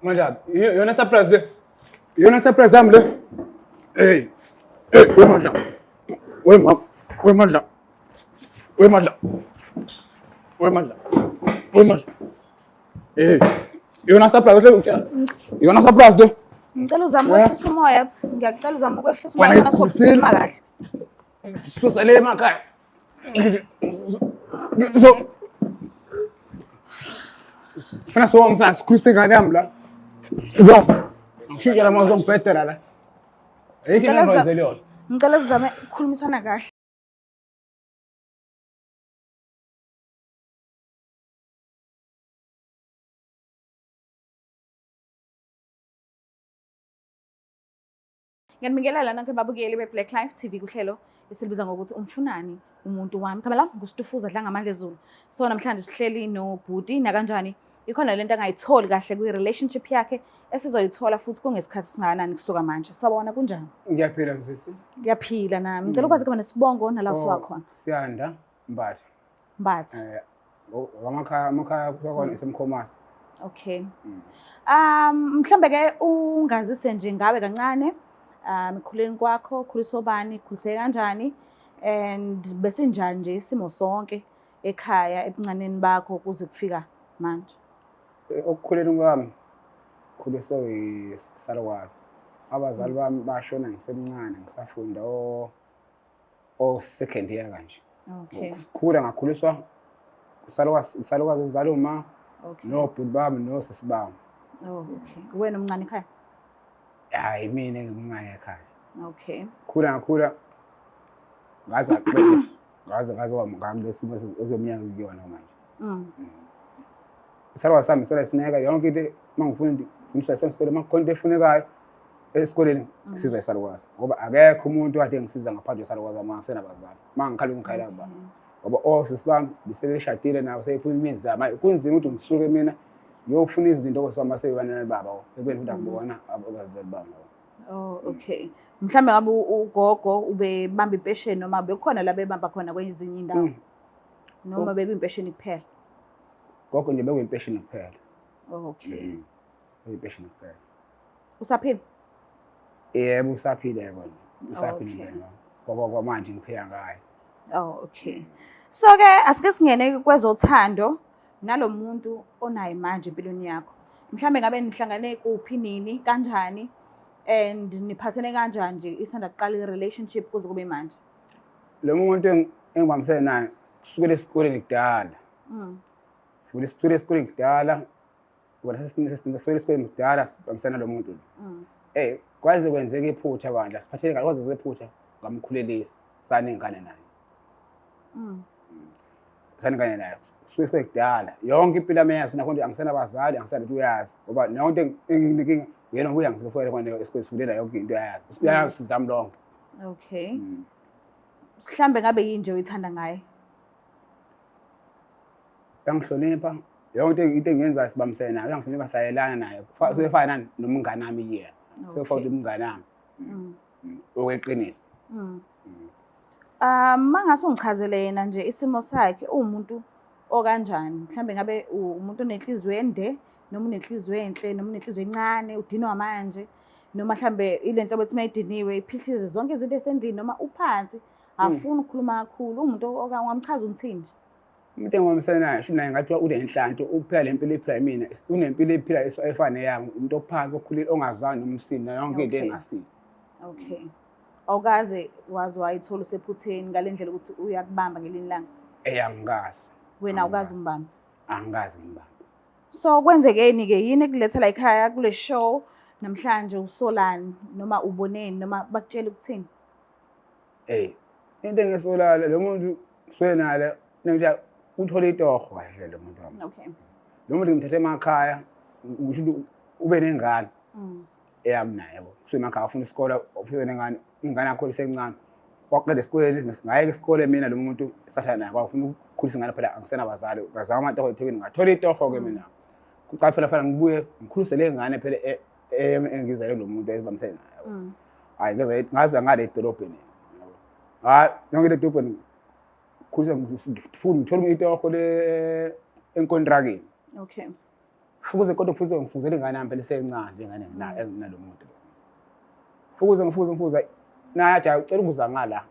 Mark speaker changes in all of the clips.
Speaker 1: Manja, yona surprise le. Yona surprise yami le. Hey. Hey, we Mandla. We mam. We Mandla. We Mandla. We Mandla. We Mandla. Hey. Yona surprise le ngitshela. Yona surprise le.
Speaker 2: Ngicela uzame ukwehlisa umoya. Ngiyacela uzame ukwehlisa umoya
Speaker 1: Wena
Speaker 2: khona sokukhuluma kahle.
Speaker 1: Susele emakhaya. So funa so umfana sikhulise ngane yami la. Yo. Ngishikela manje ngibhedela la. Ayikho into engizoyizela yona.
Speaker 2: Ngicela sizame ukukhulumisana kahle. Ngiyanibingelela lana kubabukeli be-Black Life TV kuhlelo esilibiza ngokuthi umfunani umuntu wami. Khama la nguStufuza dla ngamandla ezulu. So namhlanje sihleli noBhuti nakanjani ikhona lento angayitholi kahle kwi-relationship yakhe esizoyithola futhi kungesikhathi singakanani kusuka manje. Sawubona kunjani?
Speaker 1: Ngiyaphila msisi.
Speaker 2: Ngiyaphila nami. Ngicela ukwazi kuba nesibongo nala usiwakhona.
Speaker 1: Siyanda Mbatha.
Speaker 2: Mbatha.
Speaker 1: Amakhaya kusakhona esemkhomasi.
Speaker 2: Okay. Mhlambe ke ungazise nje ngawe kancane. Ekukhuleni kwakho, ukhuliswa obani, ukhuliseke kanjani and bese njani nje isimo sonke ekhaya ebuncaneni bakho kuze kufika manje.
Speaker 1: Okukhuleni kwami khuliswe yisalukwazi. Abazali bami bashona ngisemncane ngisafunda second year kanje.
Speaker 2: Okay.
Speaker 1: Ukukhula ngakhuliswa isalukazi izalo uma
Speaker 2: Okay.
Speaker 1: nobhuti bami nosisi bami.
Speaker 2: Oh, okay. Wena umncane ekhaya?
Speaker 1: Hayi mina ngimncane ekhaya.
Speaker 2: Okay.
Speaker 1: Ngakhula ngaze ngamlesimo ekweminyaka kuyona manje. Isalukazi sami sola sineka yonke into mangifundiswa esikole makukhona into efunekayo esikoleni sizwa isalukazi ngoba akekho umuntu kade ngisiza ngaphandle isalukazi uma ngisenabazali mangikhala ngikhaya laba ngoba osisi bami bisebeshadile nawo seyiphuma imizi manje kunzima ukuthi ngisuke mina ngiyofuna izinto kwesama seyibanana baba ekubeni futhi akubona abazali bami.
Speaker 2: Oh, okay. Mhlambe ngabe ugogo ube bamba impesheni noma bekhona la bebamba khona kwezinye indawo? Noma bekuyimpesheni kuphela?
Speaker 1: Gogo nje bekuyimpesheni kuphela.
Speaker 2: Oh, okay.
Speaker 1: Bekuyimpesheni kuphela.
Speaker 2: Usaphila?
Speaker 1: Yebo usaphile kona. Usaphile ngoba kwamanje ngiphila ngayo.
Speaker 2: Oh, okay. So ke asike singene kwezothando nalomuntu onayo manje empilweni yakho. Mhlambe ngabe nihlangane kuphi nini kanjani and niphathene kanjani nje isanda kuqala i-relationship kuze kube manje?
Speaker 1: Lo muntu engibambisene naye kusukela esikoleni kudala. Futhi isithule esikoleni kudala wona sesisebenzisa esikoleni kudala sibambisana lo muntu. Kwaze kwenzeka iphutha bandla siphathele kahle kwaze iphutha ngamkhulelisa sanengane naye. Sanengane naye suke kudala yonke impilo yami yazi nakhona angisenabazali angisanele uyazi ngoba nonke inkinga yena ubuya ngisifuyele khona esikoleni sifundela yonke into yazi uyazi sizami lonke.
Speaker 2: Okay. Mhlambe ngabe yini nje uyithanda ngaye?
Speaker 1: Uyangihlonipha yonke into engiyenzayo sibambisene naye uyangihlonipha sayelana naye sefana nomngane nami yena sefawuthi umngane nami okweqiniso.
Speaker 2: Mangase ungichazele yena nje isimo sakhe umuntu okanjani mhlambe ngabe umuntu onenhliziyo ende noma unenhliziyo enhle noma unenhliziyo encane udinwa manje noma mhlambe ilento bethi mayidiniwe iphihlize zonke izinto esendlini noma uphansi afuna ukukhuluma kakhulu umuntu ongamchaza umthini nje.
Speaker 1: Umuntu engibambisene naye sho naye ngathi unenhlanhla ukuphila lempilo ephila mina unempilo ephila efana yami umuntu ophansi okhulile ongazwani nomsini yonke into engasini.
Speaker 2: Okay. Awukaze wazi wayithola usephutheni ngalendlela ukuthi uyakubamba ngelinye ilanga?
Speaker 1: Angikazi.
Speaker 2: Wena awukazi umbamba?
Speaker 1: Angikazi ngimbamba.
Speaker 2: So kwenzekeni ke yini ekulethela ekhaya kule show namhlanje usolani noma uboneni noma bakutshela ukuthini?
Speaker 1: Into engesolala lo muntu swenala nje uthola itoho kahle lo muntu wami.
Speaker 2: Okay.
Speaker 1: Lo muntu ngimthethe emakhaya ngisho ube nengane. Eyami naye yabo. Kusemakhaya afuna isikole ufike nengane ingane yakho isencane. Waqeda esikoleni ngayeke isikole mina lo muntu esathana naye kwafuna ukukhulisa ingane phela angisenabazali bazama amatoho eThekwini ngathola itoho ke mina. Kuqala phela fanele ngibuye ngikhulise le ngane phela engizele lo muntu ezibambisene naye. Hayi ngaze ngale edolobheni. Nonke le dolobheni khulisa ngifuna ngithola itoho le enkontrakeni.
Speaker 2: Okay.
Speaker 1: fukuze kodwa futhi ngifuzele ingane yami phela isencane ingane nalo muntu fukuze nathi ucela ukuza ngala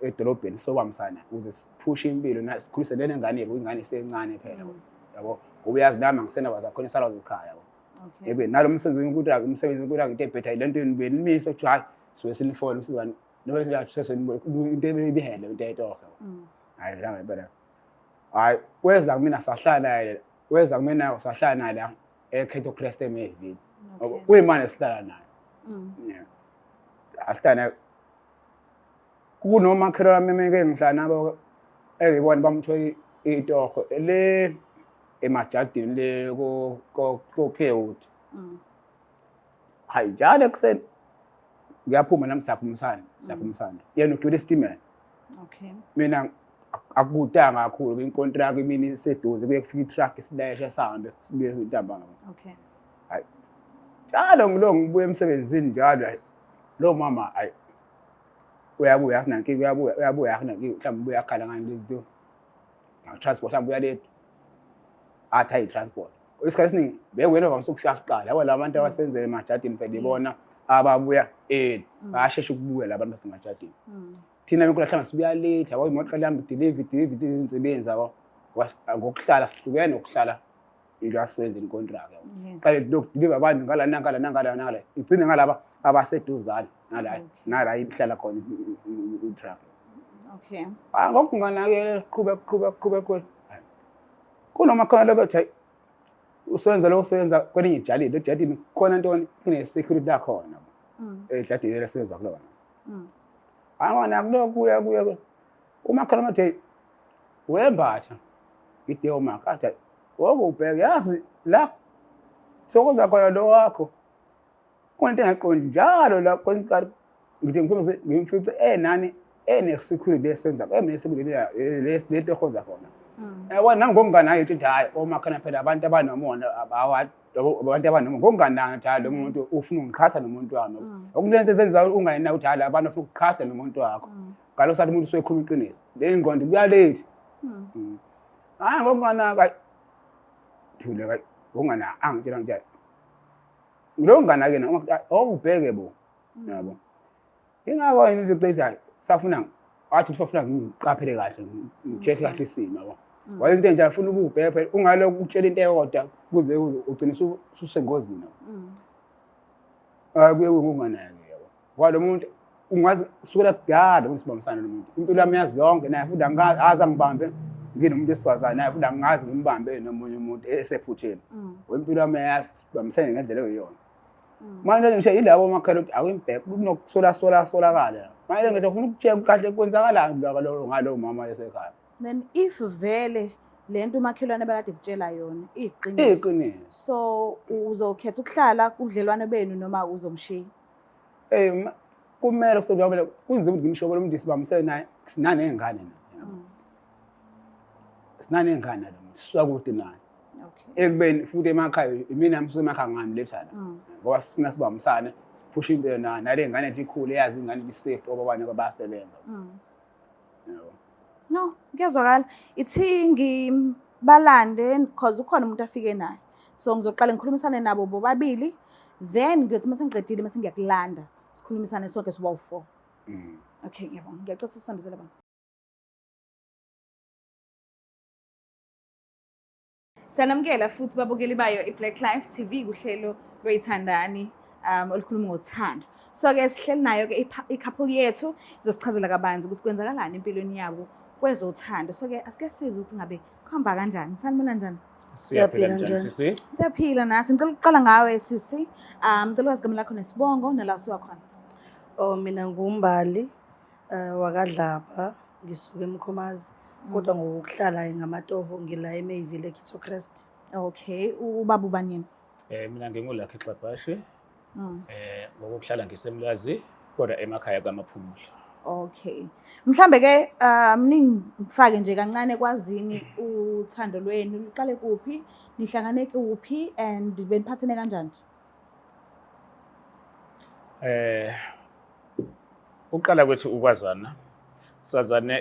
Speaker 1: edolobheni sokwamsana ukuze siphushe impilo na sikhulise lena ngane yethu ingane isencane phela yabo ngoba uyazi nami ngisenaba zakhona isalazi ekhaya yabo yebo nalo umsebenzi wenkundla into ebhetha lento benimisa ukuthi hayi so silifone umsizwane noma siyathese into ebihele into etoho hayi la ngempela hayi weza kumina sahlala naye la eKhetho Crest eMeville kuyimanje sihlala naye asihlala kunomakhelwane memeke ngihlala nabo engibona bamthola itoho le emajardini le ko Khewuthi hayi njalo ekuseni ngiyaphuma nami saphumisana yena ugcwele isitimela mina akudanga kakhulu inkontrakt imini iseduze kuyekufika itruck isilayesha sihambe sibuye intambama hayi njalo ngibuye emsebenzini njalo lo mama hayi uyabuya asinanki uyabuya akunanki mhlawumbe ubuya akhala ngani lezinto transport mhlawumbe uyaletha athi transport isikhathi esiningi bekwena vamsukufika kuqala yabo labantu abasenzele emajardini phela ibona ababuya bayashesha ukubuya labantu basemajardini thina benkula hlanga sibuya late yabo imoto qala ihamba deliver izinsebenzi yabo ngokuhlala sihlukene nokuhlala into asebenza inkontrakt yabo qale lokudeliver abantu ngala igcine ngalaba abaseduzane nala ihlala khona i-truck ngokunganakele qhubeka kunoma khona lokuthi usebenza kwelinye ijali lejadini khona ntoni kune-security lakhona ejadini elesebenza kulona angona kulokuya umakhala mathi wembatha ideo makatha ubheke yazi la sokuza khona lo wakho konke engaqondi njalo la konke ngithi ngimfice nani ene-security lesenza emene-security lento ehoza khona yabona nangokunganayo ukuthi hayi omakhana phela abantu abanomona abantu abanomona ngokungananga hayi lo muntu ufuna ungiqhatha nomuntu wami okulento ezenzayo ungayina ukuthi hayi abantu ufuna ukuqhatha nomuntu wakho ngalo sathi umuntu usekhuluma iqiniso le ngqondo kuyalethi hayi ngokunganaka thule kayi ngokungana angitshela njalo lo nganake na ubheke bo yabo ingakho yini uzoxesha safuna athi ufuna ngiqaphele kahle ngicheck kahle isimo yabo waye into enjalo ufuna ububheke phela ungaloku utshela into eyodwa kuze ugcine usengozini kuye kunganake yabo kwalo muntu ungazi sukela kudala usibambisana nomuntu impilo yami yazi yonke naye futhi angazi angibambe nginomuntu esifazana naye futhi angazi ngimbambe nomunye umuntu esephutheni wempilo yami yasibambisana ngendlela eyiyona manje ngisho yilabo makhala ukuthi awumbheke kunokusola-solakala manje ngithi ufuna ukucheck kahle kwenzakalani ngalo mama esekhaya
Speaker 2: then if vele lento umakhelwane bekade kutshela yona iqiniso so uzokhetha ukuhlala kudlelwane benu noma uzomshiya
Speaker 1: kumele kusodwa kunzima ukuthi ngimshobole umuntu sibambisene naye sinanengane sinanengane lo muntu siswakude naye ekubeni futhi emakhaya mina msemakhaya ngamletha la ngoba sina sibambisane siphusha impilo nale ngane ethi ikhulu eyazi ingane isafe obabanye kwabasebenza yabo
Speaker 2: no ngiyazwakala ithi ngibalande because ukhona umuntu afike naye so ngizoqala ngikhulumisane nabo bobabili then ngiyothi mase ngiqedile mase ngiyakulanda sikhulumisane sonke sibawu4 okay ngiyabonga ngiyacela sisambisele abantu sanamukela futhi babukeli bayo iBlack Life TV kuhlelo lwethandani olukhuluma ngothando so ke sihleli nayo ke i-couple yethu izosichazela kabanzi ukuthi kwenzakalani empilweni yabo kwezothando so ke asike size ukuthi ngabe kuhamba kanjani sanibona njani
Speaker 3: siyaphila njani sisi
Speaker 2: siyaphila nathi ngicela ukuqala ngawe sisi ngicela ukwazi igama lakho nesibongo nala usuka khona
Speaker 3: mina ngumbali wakadlapha ngisuka eMkhomazi kodwa ngokuhlala ngamatoho ngila eMayville eKhetho Crest
Speaker 2: okay ubaba ubani
Speaker 4: mina ngingulakhe Xabhashi ngokuhlala ngisemlazi kodwa emakhaya kaMaphumulo
Speaker 2: okay mhlambe ke ningifake nje kancane kwazini uthando lwenu liqale kuphi nihlangane kuphi and beniphathene kanjani
Speaker 4: uqala kwethu ukwazana sazane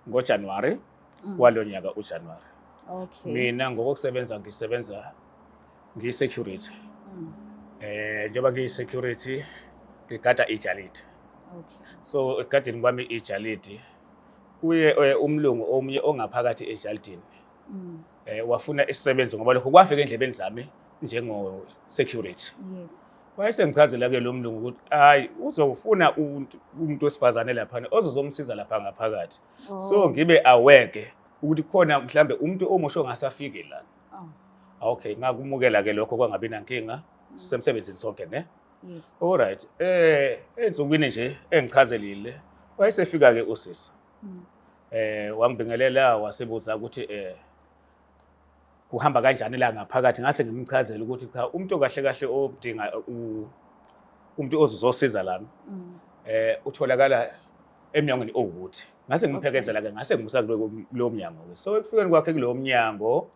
Speaker 4: ngoJanuary walonyaka uJanuary
Speaker 2: Okay.
Speaker 4: Mina ngokusebenza ngisebenza ngiyi-security. Njengoba ngiyi-security ngigada ijalidi.
Speaker 2: Okay.
Speaker 4: So egadini kwami ijalidi kuye umlungu omunye ongaphakathi ejalidini. Wafuna isisebenzi ngoba lokho kwafika endlebeni zami njengo-security.
Speaker 2: Yes.
Speaker 4: Wayesengichazela-ke lo mlungu ukuthi hayi uzofuna umuntu wesifazane laphana ozozomsiza lapha ngaphakathi. So ngibe aware-ke ukuthi khona mhlambe umuntu omusha ongasafiki la. Okay, ngakumukela-ke lokho kwangabi nankinga. Sisemsebenzini sonke ne?
Speaker 2: Yes.
Speaker 4: Alright. Ensukwini nje engichazelile wayesefika-ke usisi. Wangibingelela wasebuza ukuthi kuhamba kanjani la ngaphakathi ngase ngimchazela ukuthi cha umuntu kahle kahle odinga umuntu ozosiza lami utholakala eminyangweni owukuthi ngase ngimphelekezela ke ngase ngimusa kulo mnyango ke so ekufikeni kwakhe kulo mnyango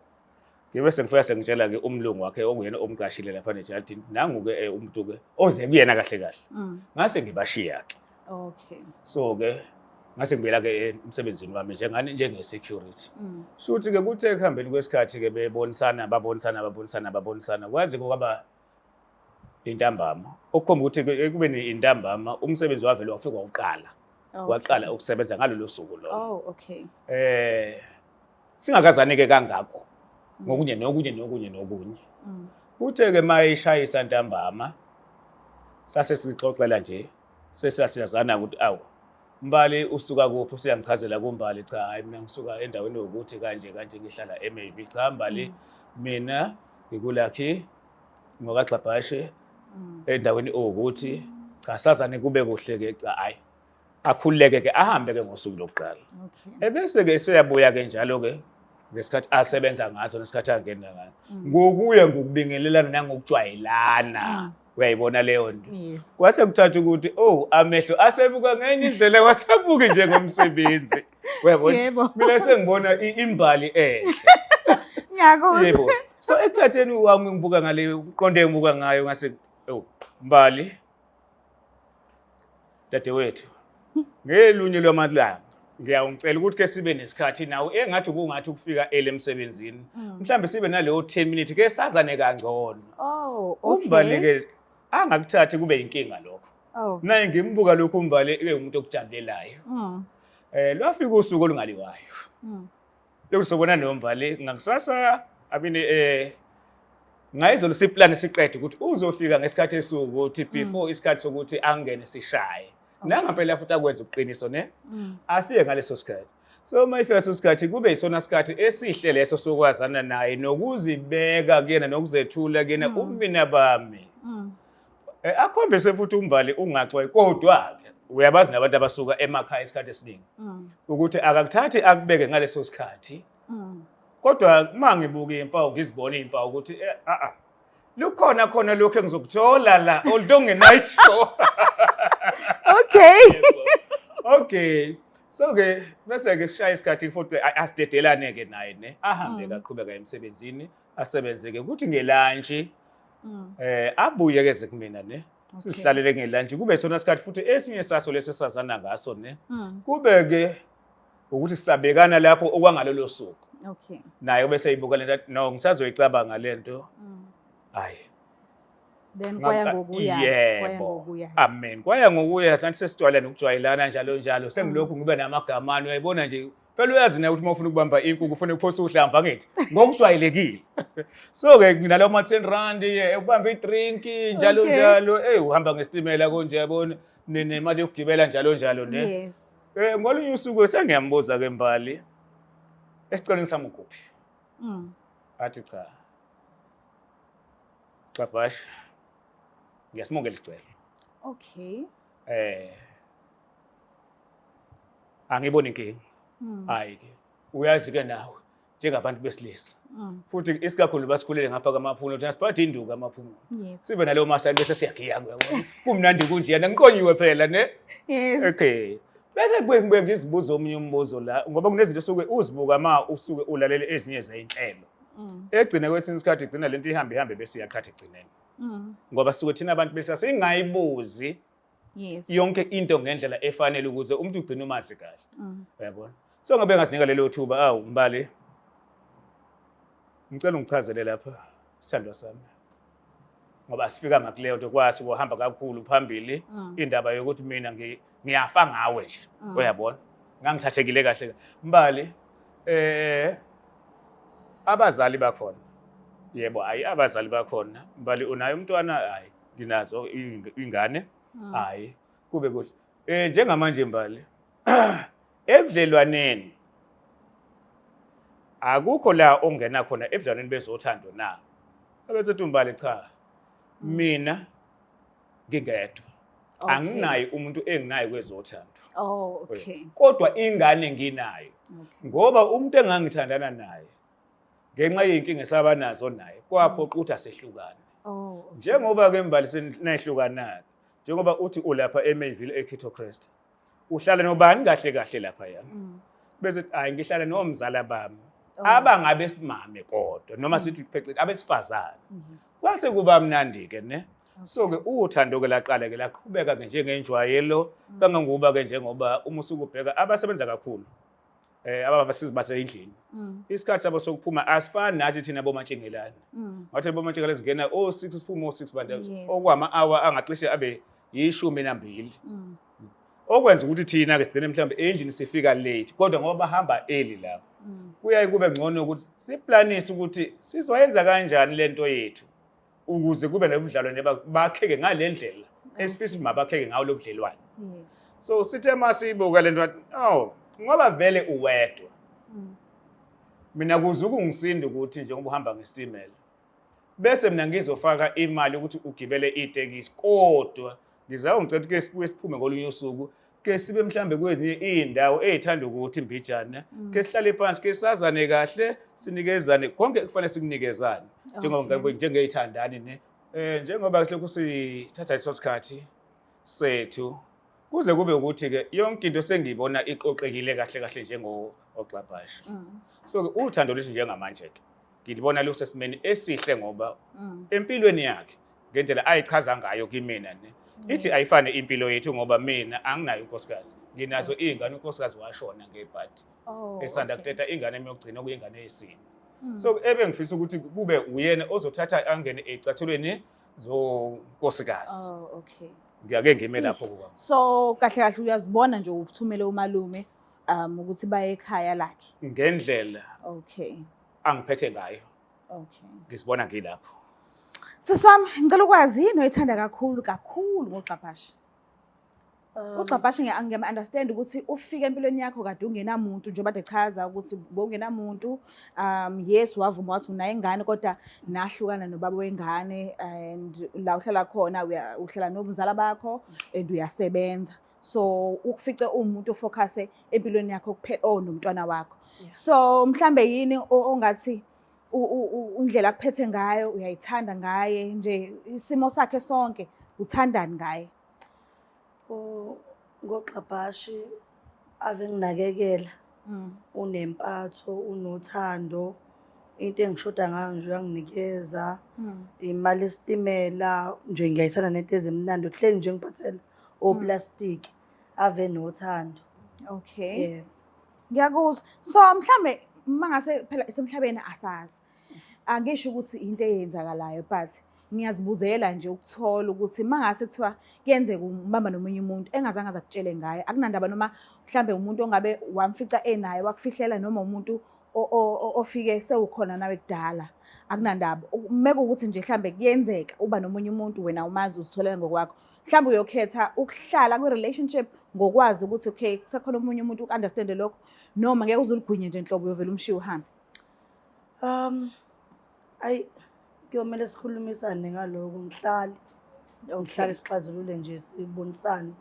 Speaker 4: ngibe sengifika sengitshela ke umlungu wakhe okuyena omqashile lapha ejalidini nangu ke umuntu ke oze kuyena kahle kahle ngase ngibashiya ke.
Speaker 2: Okay.
Speaker 4: So ke ngase ngibela ke emsebenzini wami njenge-security. Futhi ke kuthe ekuhambeni kwesikhathi ke babonisana kwaze kwaba intambama okukhomba ukuthi ekubeni intambama umsebenzi wavele wafika uqala waqala ukusebenza ngalolu suku lo.
Speaker 2: Oh, okay.
Speaker 4: Singakazani ke kangako ngokunye kuthe ke mayishayisa ntambama sase sixoxela nje sesiyazana ukuthi awu Mbali usuka kuphi usiyangichazela kuMbali cha hayi mina ngisuka endaweni yokuthi kanje ngihlala eMayville cha Mbali mina ngikulakhi ngokaXabhashe endaweni ukuthi cha sazane kube kuhle ke cha hayi akhululeke ke ahambe ke ngosuku lokuqala.
Speaker 2: Okay.
Speaker 4: Ebese ke siyabuya ke njalo ke ngesikhathi asebenza ngaso nesikhathi angena ngaso ngokuya ngokubingelelana nangokujwayelana. Uyayibona leyo nto.
Speaker 2: Yes.
Speaker 4: Kwase kuthatha ukuthi amehlo asebuka ngenye indlela wasabuki njengomsebenzi. Uyabona?
Speaker 2: Yebo.
Speaker 4: Mina sengibona imbali ehle.
Speaker 2: Ngiyakuzwa.
Speaker 4: Yebo. So ekuthatheni wami ngibuka ngale uqonde ngibuka ngayo ngase Mbali dadewethu ngelunye lwamalanga ngiyawucela ukuthi ke sibe nesikhathi nawe engathi kungathi ukufika emsebenzini mhlambe sibe naleyo 10 minutes ke sazane kangcono.
Speaker 2: Oh, okay.
Speaker 4: Umbali ke angakuthathi kube inkinga lokho.
Speaker 2: Oh.
Speaker 4: Naye ngimbuka lokho umbali umuntu okujabulelayo. Lwafika usuku olungaliwayo. Lokho sobona nombali ngakusasa abini ngayizolo siplan siqede ukuthi uzofika ngesikhathi esuku ukuthi before isikhathi sokuthi angene sishaye. Nangampela futhi akwenza uqiniso ne? Afike ngaleso sikhathi. So mayifika leso sikhathi kube isona sikhathi esihle leso sokwazana naye nokuzibeka kuyena nokuzethula kuyena ubumina bami. Akhombise futhi umbali ungaxoyi kodwa ke uyabazi nabantu abasuka emakhaya isikhathi esiningi ukuthi akakuthathi akubeke ngaleso sikhathi kodwa mangibuka impawu ngizibona impawu ukuthi lukhona khona lokho engizokuthola la olungenayisho.
Speaker 2: Okay.
Speaker 4: Okay. So ke bese ke sishaya isikhathi futhi asidedelane ke naye ne ahambe kaqhubeka emsebenzini asebenze ke ukuthi ngelunch abuye ke kumina ne sisihlalele ngelunch kube sona isikhathi futhi esinye saso leso sazana ngaso ne kube ke ukuthi sisabekana lapho okwangalolo suku.
Speaker 2: Okay.
Speaker 4: Naye bese eyibuka lento no ngisazoyicabanga lento. Hayi.
Speaker 2: Then kwaya ngokuya.
Speaker 4: Yebo. Amen. Kwaya ngokuya sathi sesijwayela nokujwayelana njalo sengilokhu ngibe namagamano uyayibona nje phela uyazi naye ukuthi mawufuna ukubamba inkukhu ufuna ukuphosa uhlamba ngithi ngokujwayelekile. So ke nginalo ma 10 rand ukubamba idrink njalo uhamba ngesitimela konje yabona nemali yokugibela njalo ne.
Speaker 2: Yes.
Speaker 4: Ngolunye usuku sengiyambuza ke Mbali esiceleni sami ukuphi. Athi cha. Xabhashe ngiyasimongela isicelo.
Speaker 2: Okay.
Speaker 4: Angiboni inkinga. Hayi ke uyazi ke nawe njengabantu besilisa. Futhi isikakhulu basikhulele ngapha kwaMaphulo thina siphathe induku amaphumulo.
Speaker 2: Yes.
Speaker 4: Sibe naleyo masani bese siyagiya uyabona. Kumnandi kunje yana ngiqonyiwe phela ne.
Speaker 2: Yes.
Speaker 4: Okay. Bese kubuye ngizibuza omunye umbuzo la ngoba kunezinto usuke uzibuka usuke ulalele ezinye zeinhlelo. Egcina kwesinye isikhathi igcina lento ihambe bese iyaqhatha egcineni. Ngoba sisuke thina abantu bese singayibuzi
Speaker 2: Yes.
Speaker 4: yonke into ngendlela efanele ukuze umuntu ugcine umazi kahle. Uyabona? So ngabe ngazinika lelo thuba Mbali ngicela ungichazele lapha sithandwa sami ngoba sifika ngakuleyo nto kwasi kuhamba kakhulu phambili indaba yokuthi mina ngiyafa ngawe nje uyabona ngangithathekile kahle Mbali abazali bakhona yebo hayi abazali bakhona Mbali unayo umntwana hayi nginazo ingane hayi kube kuhle njengamanje Mbali ebudlelwaneni akukho la ongena khona ebudlelwaneni bezothando na abethi Mbali cha mina ngingedwa anginayo umuntu enginayo kwezothando
Speaker 2: Oh, okay.
Speaker 4: Kodwa ingane nginayo ngoba umuntu engangithandana naye ngenxa yinkinga esabanazo naye kwaphoqa ukuthi asehlukane
Speaker 2: Oh.
Speaker 4: njengoba ke Mbali senahlukana njengoba uthi ulapha eMayville eKitocrest uhlala nobani kahle kahle lapha yana bese hayi ngihlala nomzala bami abangabe simame kodwa noma sithi phecelezi abesifazane kwase kuba mnandi ke ne so ke uthando ke laqala ke laqhubeka ke njengenjwayelo kangangoba ke njengoba uma usukubheka abasebenza kakhulu ababasizi baseyindlini isikhathi sabo sokuphuma asifani nathi thina bomantshengelani ngathi bomantshengelani singena 6 siphuma 6 bantu okwama hour angacishe abe yishumi nambili okwenza ukuthi thina ke sidene mhlambe endlini sifika late kodwa ngoba bahamba early lapho kuyaye kube ngcono ukuthi siplanise ukuthi sizoyenza kanjani lento yethu ukuze kube nobudlelwane bakheke ngalendlela esifisa ukuthi mabakheke ngawo lobudlelwane so sithe masibuka lento ngoba vele uwedwa mina kuzuka ungisinde ukuthi njengoba uhamba ngestimela bese mina ngizofaka imali ukuthi ugibele itekisi kodwa ngizawungicela ukuthi ke sibuye siphume ngolunye usuku ke sibe mhlambe kwezinye indawo ezithanda ukuthi imbijana ke sihlale phansi ke sazane kahle sinikezane konke kufanele sikunikezane njengoba njengeyithandani ne njengoba silokhu sithatha isikhathi sethu kuze kube ukuthi ke yonke into sengiyibona iqoqekile kahle kahle njengoXabasha so ke uthando lwethu njengamanje ke ngilibona lusesimeni esihle ngoba empilweni yakhe ngendlela ayichaza ngayo kimina ne ithi ayifane impilo yethu ngoba mina anginayo unkosikazi nginazo izingane unkosikazi washona ngebhadi esanda kuthetha ingane emiyogcina kuyingane yesine so ebengifisa ukuthi kube uyena ozothatha angene ecathelweni zonkosikazi
Speaker 2: Okay.
Speaker 4: ngiyake ngime lapho kuba
Speaker 2: So kahle kahle uyazibona nje ukuthumela umalume ukuthi baye ekhaya lakhe.
Speaker 4: ngendlela
Speaker 2: Okay.
Speaker 4: angiphethe ngayo
Speaker 2: Okay.
Speaker 4: ngisibona ngilapho
Speaker 2: Siswami ngicela ukwazi yini oyithanda kakhulu ngoXabasha. uXabasha ngiyama-understand ukuthi ufike empilweni yakho kade ungenamuntu njengoba echaza ukuthi bowungenamuntu yes wavuma wathi unayo ingane kodwa nahlukana nobaba wengane and la uhlala khona uhlala nobuzala bakho and uyasebenza so ukufice umuntu ofocuse empilweni yakho kuphela nomntwana wakho so mhlambe yini ongathi indlela akuphethe ngayo uyayithanda ngaye nje isimo sakhe sonke uthandani ngaye
Speaker 3: ngoXabasha ave nginakekela unempatho unothando into engishoda ngayo nje uyanginikeza imali esitimela nje ngiyayithanda nento ezimnandi kuhleli nje ngiphathela oplastic ave nothando
Speaker 2: okay ngiyakuzwa so mhlambe mangase phela esemhlabeni asazi angisho ukuthi into eyenzakalayo but ngiyazibuzela nje ukuthola ukuthi mangase kuthiwa kuyenzeka umbamba nomunye umuntu engazange azakutshele ngaye akunandaba noma mhlambe umuntu ongabe wamfica enaye wakufihlela noma umuntu ofike sewukhona nawe kudala akunandaba meke ukuthi nje mhlambe kuyenzeka uba nomunye umuntu wena umazi uzitholela ngokwakho mhlambe uyokhetha ukuhlala kwi-relationship ngokwazi ukuthi okay kusekhona omunye umuntu uku-understand lokho noma ngeke uzulugwinye nje inhlobo yovela umshiya uhambe
Speaker 3: kuyomele sikhulumisane ngaloko ngihlale sixazulule nje sibonisane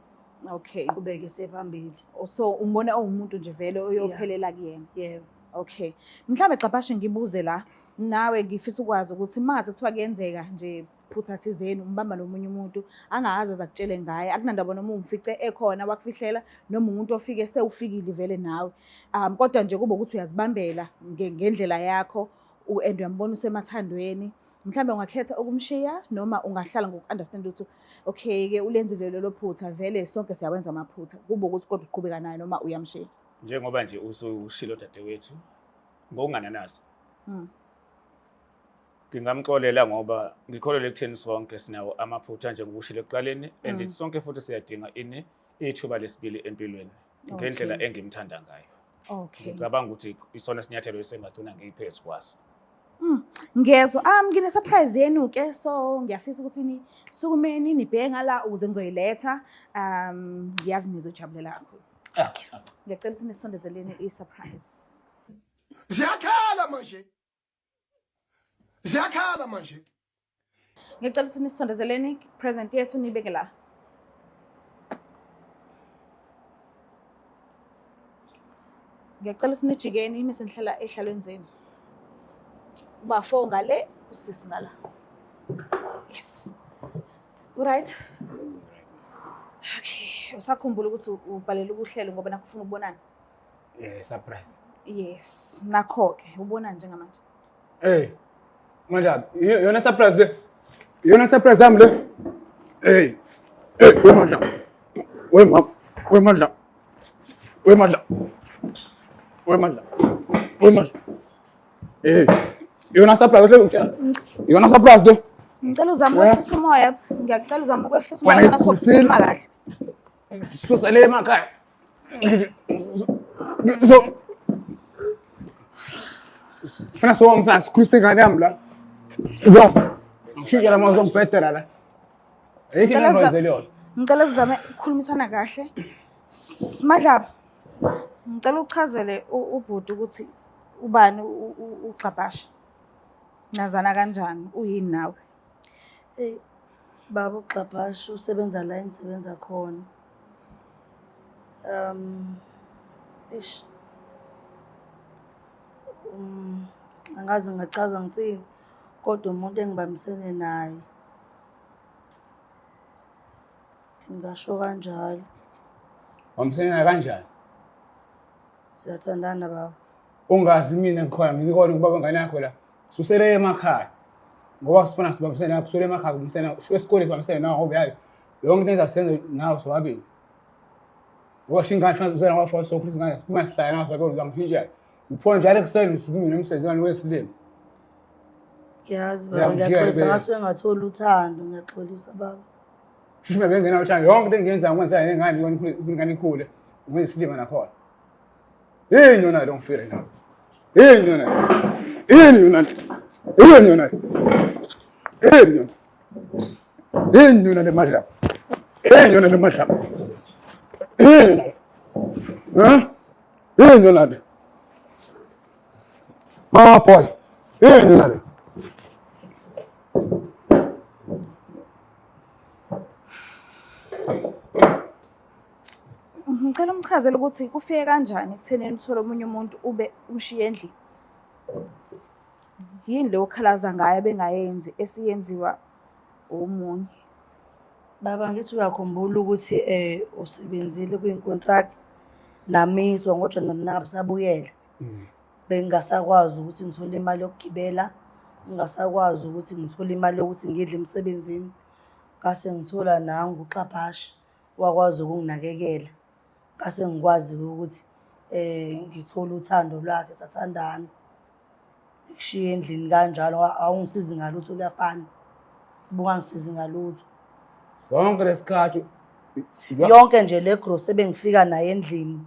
Speaker 2: okay
Speaker 3: qhubeke sephambili
Speaker 2: so umbone umuntu nje vele oyophelela kuyena
Speaker 3: yebo
Speaker 2: okay mhlambe Xabasha ngibuze la nawe ngifisa ukwazi ukuthi mase kuthiwa kuyenzeka nje phutha thizeni umbamba nomunye umuntu angazi azakutshele ngaye akunandaba noma umfice ekhona wakufihlela noma umuntu ofike sewufikile vele nawe kodwa nje kube ukuthi uyazibambela ngendlela yakho and uyambona usemathandweni mhlambe ungakhetha ukumshiya noma ungahlala ngoku-understand ukuthi okay ke ulenzile lelo phutha vele sonke siyawenza amaphutha kube ukuthi kodwa uqhubeka naye noma uyamshiya
Speaker 4: njengoba nje usushilo dadewethu ngokungananazi Ngingamxolela ngoba ngikholelwa ekutheni sonke sinawo amaphutha njengokushilo ekuqaleni and sonke futhi siyadinga ithuba lesibili empilweni ngendlela engimthanda ngayo.
Speaker 2: Okay.
Speaker 4: Ngicabanga ukuthi isona sinyathelo esengagcina ngiyiphezu kwaso.
Speaker 2: Ngezwe ngine surprise yenu ke so ngiyafisa ukuthi sukumeni nibheke ngala ukuze ngizoyiletha ngiyazi nizojabulela kakhulu. Ngiyacela ukuthi nisondezeleni i-surprise.
Speaker 5: Ziyakhala manje.
Speaker 2: Ngicela ukuthi nisondezeleni present yethu nibeke la. Ngiyacela ukuthi nijikeni imise nihlala ehlalweni zenu. Uba 4 ngale usisi ngala. Yes. Alright. Okay, usakhumbula ukuthi ubhalela ukuhlelo ngoba nakufuna ukubonana.
Speaker 1: Surprise.
Speaker 2: Yes, nakho ke ubona njengamanje.
Speaker 1: Manje yona surprise le. Yona surprise yami le. Wemandla. Yona surprise le utshela. Yona surprise le.
Speaker 2: Ngicela uzame ukwehlisa umoya, ngiyacela uzame ukwehlisa umoya nasokuphuma kahle.
Speaker 1: Susele emakhaya. So fana so umsana sikhulise ngane yami la. Ngishikela manje ngibhedela la. Ayikho ngizeleyo.
Speaker 2: Ngicela sizame ukukhulumisana kahle. Madlaba. Ngicela uchazele ubhuti ukuthi ubani uXabasha. Nazana kanjani uyini nawe?
Speaker 3: Baba uXabasha usebenza la engisebenza khona. Angazi ngachaza ngitsini kodwa umuntu engibambisene naye. Ngisho kanjalo.
Speaker 1: Wamsena kanjani?
Speaker 3: Siyathandana baba.
Speaker 1: Ungazi mina ngikhona ngikona ubaba ngane yakho la. Susele emakhaya. Ngoba sifuna sibambisene lapho susele emakhaya kumsena esikoleni sibambisene nawo ngoba yayi yonke into ezasenze nawo sobabili. Ngoba shingani fanele uzela ngoba so Chris ngane kuma sihlaya nawo sobabili ngangiphinja. Uphona njalo ekuseni usukumile emsebenzini wesilimo.
Speaker 3: Ngiyazi baba ngiyaxolisa ngasuke ngathola uthando ngiyaxolisa baba.
Speaker 1: Shishime bengena uthando yonke into engiyenza ngikwenza ngengane ngani ikhule ngisilima nakhona. Yona don't feel it now. Yona le madla. Yona le madla. Yona le. Boy. Yona le.
Speaker 2: Ngicela umchazele ukuthi kufike kanjani ekutheneni uthola omunye umuntu ube umshiye endlini. Yini leyo khalaza ngayo bengayenzi esiyenziwa omunye.
Speaker 3: Baba ngithi uyakhumbula ukuthi usebenzile kwinkontract namiswa ngoba nami sabuyela. Bengasakwazi ukuthi ngithole imali yokugibela, ngingasakwazi ukuthi ngithole imali yokuthi ngidle emsebenzini. Kase ngithola nangu uXabasha wakwazi ukunginakekela. Kase ngikwazi ukuthi ngithola uthando lwakhe sathandana. Ngishiye endlini kanjalo awungisizi ngalutho kuyafana. Buka ngisizi ngalutho.
Speaker 1: Sonke lesikhathi
Speaker 3: Yonke nje le gross ebengifika naye endlini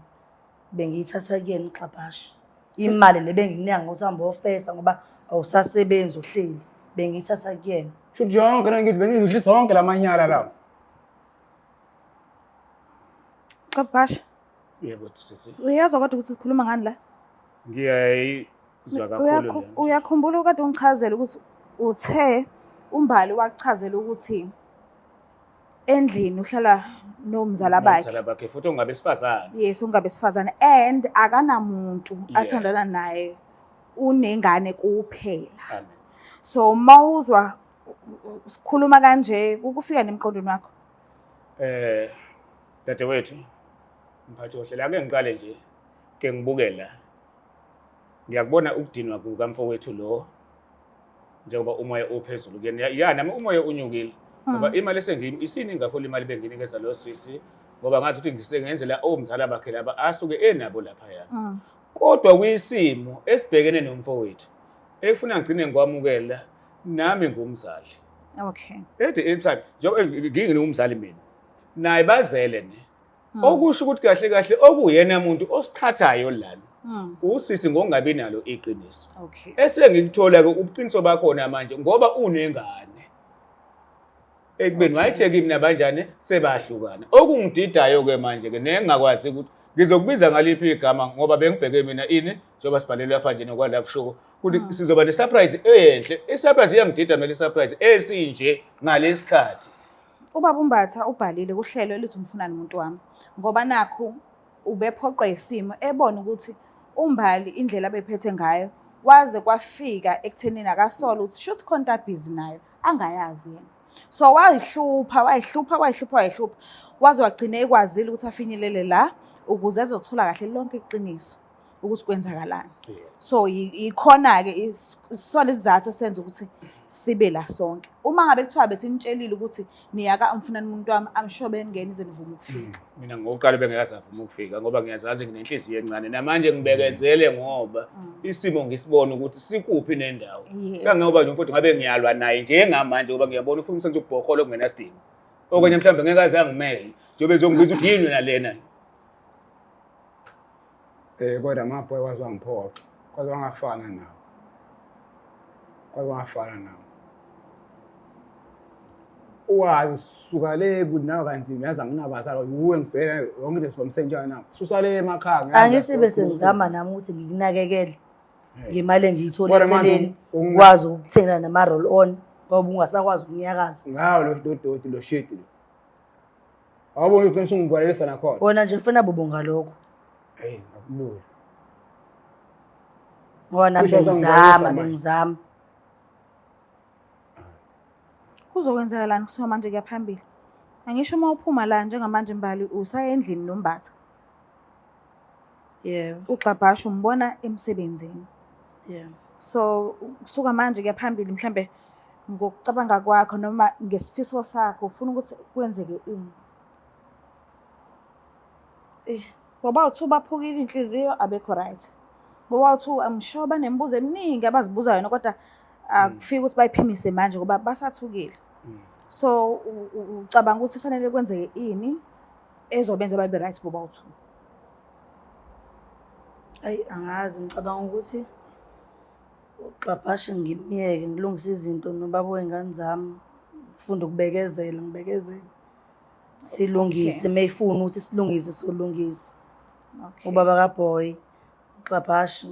Speaker 3: bengiyithatha kuyena uXabasha. Imali lebengikunika ngosamba ofesa ngoba awusasebenzi uhleli bengiyithatha kuyena.
Speaker 1: Shuthi yonke ngithi bengidlisa sonke lamanyala lawo.
Speaker 2: Xabasha.
Speaker 4: Yebo sisi.
Speaker 2: Uyazwa kodwa ukuthi sikhuluma ngani la?
Speaker 4: Ngiyayizwa kakhulu.
Speaker 2: Uyakhumbula ukade ungichazela ukuthi uthe umbali wachazela ukuthi endlini uhlala nomzala bakhe.
Speaker 4: Nomzala bakhe futhi ungabe besifazane.
Speaker 2: Yes, ungabe besifazane and akanamuntu athandana naye. Unengane kuphela. So mawuzwa sikhuluma kanje ukufika nemqondweni wakho.
Speaker 4: Dadewethu mphathi ohlela ake ngiqale nje ke ngibukela. Ngiyakubona ukudinwa kukamfowethu lo njengoba umoya ophezulu kuyena ya nami umoya unyukile ngoba imali isiningi kakhulu imali benginikeza lo sisi ngoba ngathi ukuthi ngisengenzela omzala bakhe laba asuke enabo lapha yana. Kodwa kuyisimo esibhekene nomfowethu efuna ngigcine ngikwamukela nami ngumzali.
Speaker 2: Okay.
Speaker 4: At the time njengoba nginginomzali mina naye bazele ne okusho ukuthi kahle kahle okuyena umuntu osithathayo lana usisi ngokungabi nalo iqiniso.
Speaker 2: Okay.
Speaker 4: Esengikuthola ke ubuqiniso bakhona manje ngoba unengane ekubeni wayithe kimi nabanjani sebahlukana okungididayo ke manje ke nengakwazi ukuthi ngizokubiza ngaliphi igama ngoba bengibheke mina ini njengoba sibhalelwe lapha nje nokwa live show ukuthi sizoba ne-surprise enhle. I-surprise iyangidida mina i-surprise esinje ngalesikhathi.
Speaker 2: Ubaba uMbatha ubhalile kuhlelo elithi umfunani umuntu wami ngoba nakho ubephoqwa isimo ebona ukuthi uMbali indlela abephethe ngayo waze kwafika ekuthenini akasola ukuthi shoot khona busy nayo angayazi yena. So wayihlupha waze wagcina ekwazile ukuthi afinyelele la ukuze ezothola kahle lonke iqiniso ukuthi kwenzakalani. So ikhona ke isona isizathu esenza ukuthi sibe la sonke. Uma ngabe kuthiwa besinitshelile ukuthi niyaka umfunani umuntu wami amsho bengene ize nivuma ukufika.
Speaker 4: Mina ngokuqala bengayazi avuma ukufika ngoba ngiyazazi nginenhliziyo encane namanje ngibekezele ngoba isimo ngisibona ukuthi sikuphi nendawo. Kangoba nje mfowethu ngabe ngiyalwa naye njengamanje ngoba ngiyabona ufuna ukuthi ubhokholo okungenasidingo. Okwenye mhlawumbe ngeke aze angimele njengoba ezongibiza ukuthi yini nalena.
Speaker 1: Kodwa amabhoy wazwangiphoqa kwaze wangafana nawo. Suka le kunawo kanzima yaza nginabazali uwe ngibheka yonke into sibamsenjana nawo. Susa le emakhaya.
Speaker 3: Angithi bese ngizama nami ukuthi ngikunakekele. Ngimale ngiyithola eceleni ukwazi ukuthena nama roll on ngoba ungasakwazi ukunyakaza.
Speaker 1: Ngawo lo dodoti lo shit lo. Awubona ukuthi usungibhalelisa nakhona.
Speaker 3: Wona nje mfana bobonga lokho.
Speaker 1: Hey, akulula.
Speaker 3: Ngona bengizama.
Speaker 2: Kuzokwenzakalani kusoma manje kuyaphambili? Angisho uma uphuma la njengamanje Mbali usaye endlini noMbatha.
Speaker 3: Yebo.
Speaker 2: Uxabhasha umbona emsebenzini.
Speaker 3: Yeah.
Speaker 2: So kusuka manje kuyaphambili mhlambe ngokucabanga kwakho noma ngesifiso sakho ufuna ukuthi kwenzeke ini? Ngoba uthi baphukile inhliziyo abekho right. Ngoba uthi amsure banembuzo eminingi abazibuza yona kodwa akufika ukuthi bayiphimise manje ngoba basathukile. So ucabanga ukuthi kufanele kwenzeke ini ezobenza babe right ngoba uthi
Speaker 3: angazi ngicabanga ukuthi uxaphashe ngimiyeke ngilungise izinto nobaba wengane zami ufunda ukubekezela ngibekezele silungise mayifuna ukuthi silungise solungise. Ubaba kaBoy uxaphashe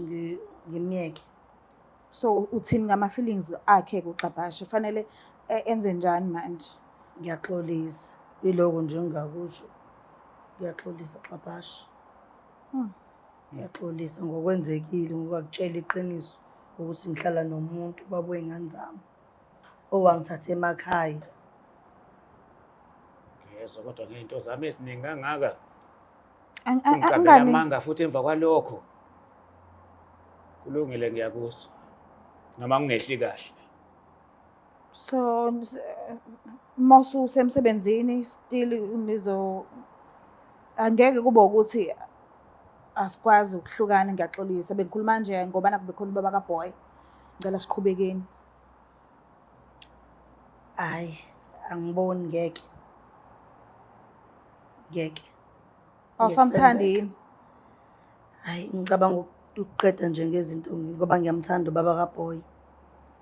Speaker 3: ngimiyeke.
Speaker 2: So uthini ngama feelings akhe kuxaphashe fanele enze njani manje?
Speaker 3: Ngiyaxolisa iloko nje ngingakusho. Ngiyaxolisa xaphashe. Ngiyaxolisa ngokwenzekile ngokutshela iqiniso ukuthi ngihlala nomuntu baba wengane zami owangithatha emakhaya.
Speaker 4: Yeso kodwa ngento zami eziningi kangaka.
Speaker 2: Angani
Speaker 4: Manga futhi emva kwalokho. Kulungile ngiyakuso. Noma ngingehli kahle.
Speaker 2: So mosu semsebenzini still nizo angeke kube ukuthi asikwazi ukuhlukana ngiyaxolisa bengikhuluma nje ngoba nakube khona ubaba kaBoy ngicela siqhubekeni.
Speaker 3: Hayi angiboni ngeke.
Speaker 2: Awusamthandi yini?
Speaker 3: Hayi ngicabanga ukuqeda nje ngezinto ngoba ngiyamthanda ubaba kaBoy.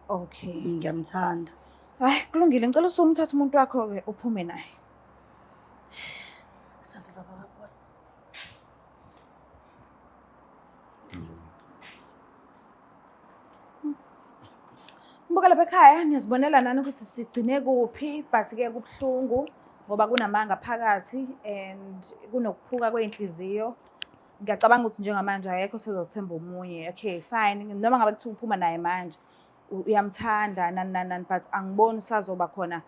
Speaker 2: Okay.
Speaker 3: Ngiyamthanda.
Speaker 2: Hayi kulungile ngicela usumthatha umuntu wakho ke uphume naye.
Speaker 3: Samba baba kaBoy.
Speaker 2: Mbuka lapha ekhaya niyazibonela nani ukuthi sigcine kuphi but ke kubhlungu ngoba kunamanga phakathi and kunokuphuka kweinhliziyo. Ngiyacabanga ukuthi njengamanje ayekho sezothemba omunye. Okay fine noma ngabe kuthi uphuma naye manje uyamthanda nani but angiboni usazoba khona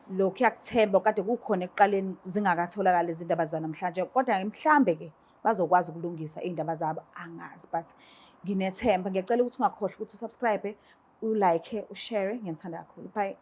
Speaker 2: lokhu yakuthemba kade kukhona ekuqaleni zingakatholakala izindaba zanamhlanje kodwa mhlambe ke bazokwazi ukulungisa indaba zabo angazi but nginethemba. Ngiyacela ukuthi ungakhohlwa ukuthi usubscribe ulike, ushare, ngiyithanda kakhulu. Bye.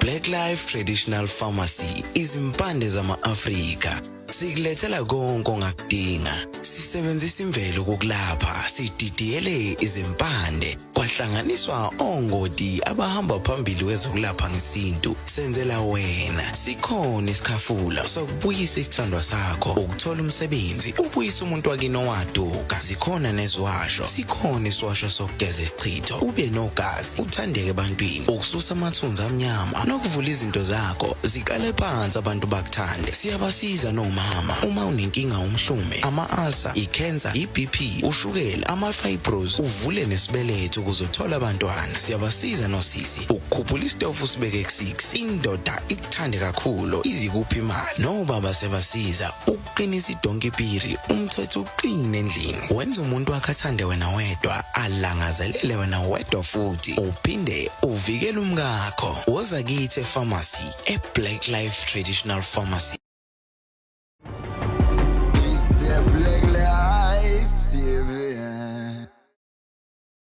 Speaker 6: Black Life Traditional Pharmacy izimpande zama-Afrika. Sikulethela konke ongakudinga. Sisebenzisa imvelo kokulapha, sididiyele izimpande, kwahlanganiswa ongoti abahamba phambili kwezokulapha ngesintu. Senzela wena. Sikhona isikhafula sokubuyisa isithandwa sakho, ukuthola umsebenzi, ubuyisa umuntu wakini owaduka. Sikhona nezwasho. Sikhona iswasho sokugeza isichitho, ube nogazi, uthandeke ebantwini, ukususa amathunzi amnyama, nokuvula izinto zakho zikale phansi abantu bakuthande. Siyabasiza nomama uma unenkinga umhlume, ama-ulcer, i-cancer, i-BP, ushukela, ama-fibros, uvule nesibeletho ukuzothola abantwana. Siyabasiza nosisi ukukhuphula isitofu sibeke ku-6, indoda ikuthande kakhulu izikuphi imali. Nobaba sebasiza ukuqinisa idonki piri, umthetho uqine endlini. Wenza umuntu wakhe athande wena wedwa, alangazelele wena wedwa futhi uphinde uvikele umkakho. Woza kithi e-pharmacy, e-Black Life Traditional Pharmacy.
Speaker 7: Is there Black